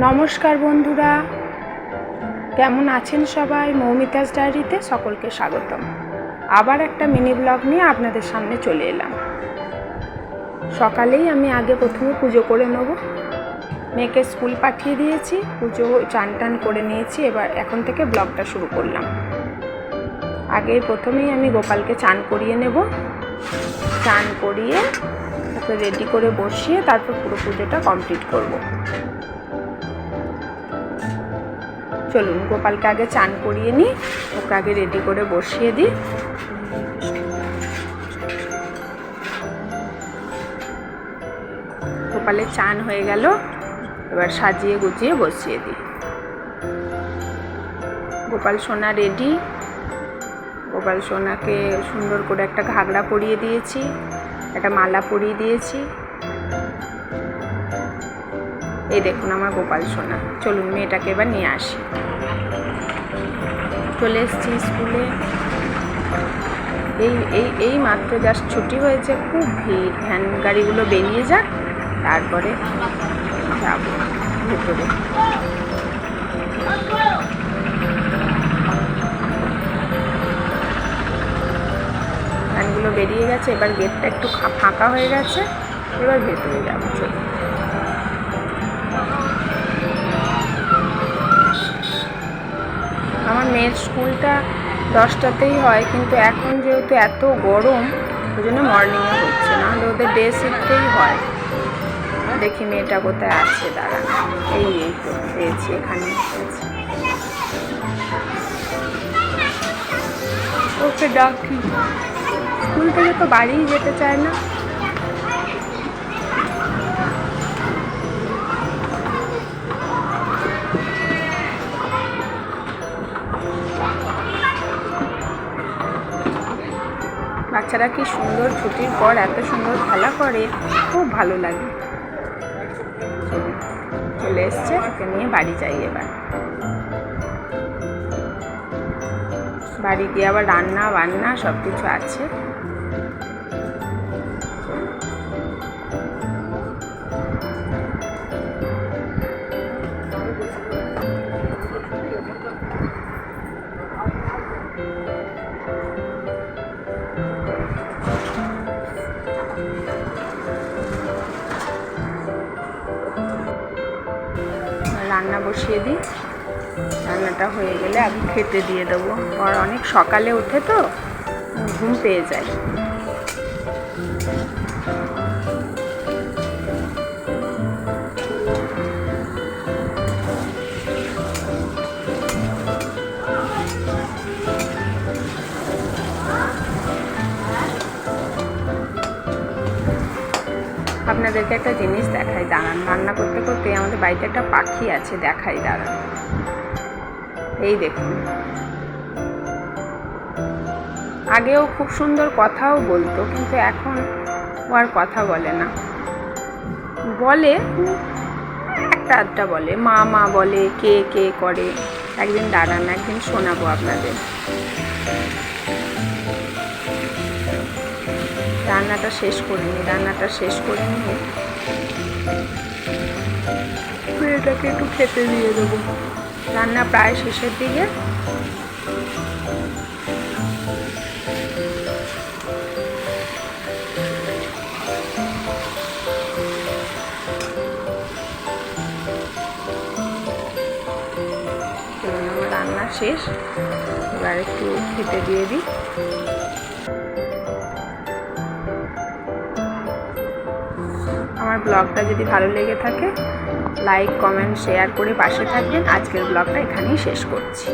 নমস্কার বন্ধুরা, কেমন আছেন সবাই? মৌমিতাস ডায়েরিতে সকলকে স্বাগতম। আবার একটা মিনি ব্লগ নিয়ে আপনাদের সামনে চলে এলাম। সকালেই আমি প্রথমে পুজো করে নেব। মেয়েকে স্কুল পাঠিয়ে দিয়েছি, পুজো চান টান করে নিয়েছি। এখন থেকে ব্লগটা শুরু করলাম। প্রথমেই আমি গোপালকে চান করিয়ে নেব। চান করিয়ে ওকে রেডি করে বসিয়ে তারপর পুরো পুজোটা কমপ্লিট করব। চলুন গোপালকে আগে চান করিয়ে নিই, ওকে আগে রেডি করে বসিয়ে দিই। গোপালের চান হয়ে গেল, এবার সাজিয়ে গুছিয়ে বসিয়ে দিই। গোপাল সোনা রেডি। গোপাল সোনাকে সুন্দর করে একটা ঘাগরা পরিয়ে দিয়েছি, একটা মালা পরিয়ে দিয়েছি। এই দেখুন আমার গোপাল সোনা। চলুন মেয়েটাকে এবার নিয়ে আসি। চলে এসেছি স্কুলে। এই মাত্র জাস্ট ছুটি হয়েছে, খুব ভিড়। ভ্যান গাড়িগুলো বেরিয়ে যাক, তারপরে যাব ভেতরে। ভ্যানগুলো বেরিয়ে গেছে, এবার গেটটা একটু ফাঁকা হয়ে গেছে, এবার ভেতরে যাবো। চলুন। আমার মেয়ের স্কুলটা 10টাতেই হয়, কিন্তু এখন যেহেতু এত গরম, ওই জন্য মর্নিংয়ে হচ্ছে, নাহলে ওদের ডে শিফটেই হয়। দেখি মেয়েটা কোথায় আছে, দাঁড়ান। এই তো পেয়েছি, এখানে পেয়েছি। ওকে ডাকি। স্কুল থেকে তো বাড়িই যেতে চায় না। বাচ্চারা কি সুন্দর ছুটির পর এত সুন্দর খেলা করে, খুব ভালো লাগে। চলে এসছে, ওকে নিয়ে বাড়ি যাই। এবার বাড়ি গিয়ে আবার রান্না বান্না সব কিছু আছে। রান্না বসিয়ে দিই। রান্নাটা হয়ে গেলে আমি খেতে দিয়ে দেবো। আর অনেক সকালে ওঠে তো ঘুম পেয়ে যায়। আপনাদেরকে একটা জিনিস দেখাই, দাঁড়ান। রান্না করতে করতে আমাদের বাড়িতে একটা পাখি আছে, দেখাই, দাঁড়ান। এই দেখুন। আগেও খুব সুন্দর কথাও বলতো, কিন্তু এখন ও আর কথা বলে না। বলে একটা আধটা বলে, মা মা বলে, কে কে করে। একদিন দাঁড়ান, একদিন শোনাবো আপনাদের। রান্নাটা শেষ করে নিয়ে মেয়েটাকে একটু খেতে দিয়ে দেবো। রান্না প্রায় শেষের দিকে। আমার রান্না শেষ, এবার একটু খেতে দিয়ে দিই। আমার ব্লগটা যদি ভালো লেগে থাকে, লাইক কমেন্ট শেয়ার করে পাশে থাকবেন। আজকের ব্লগটা এখানেই শেষ করছি।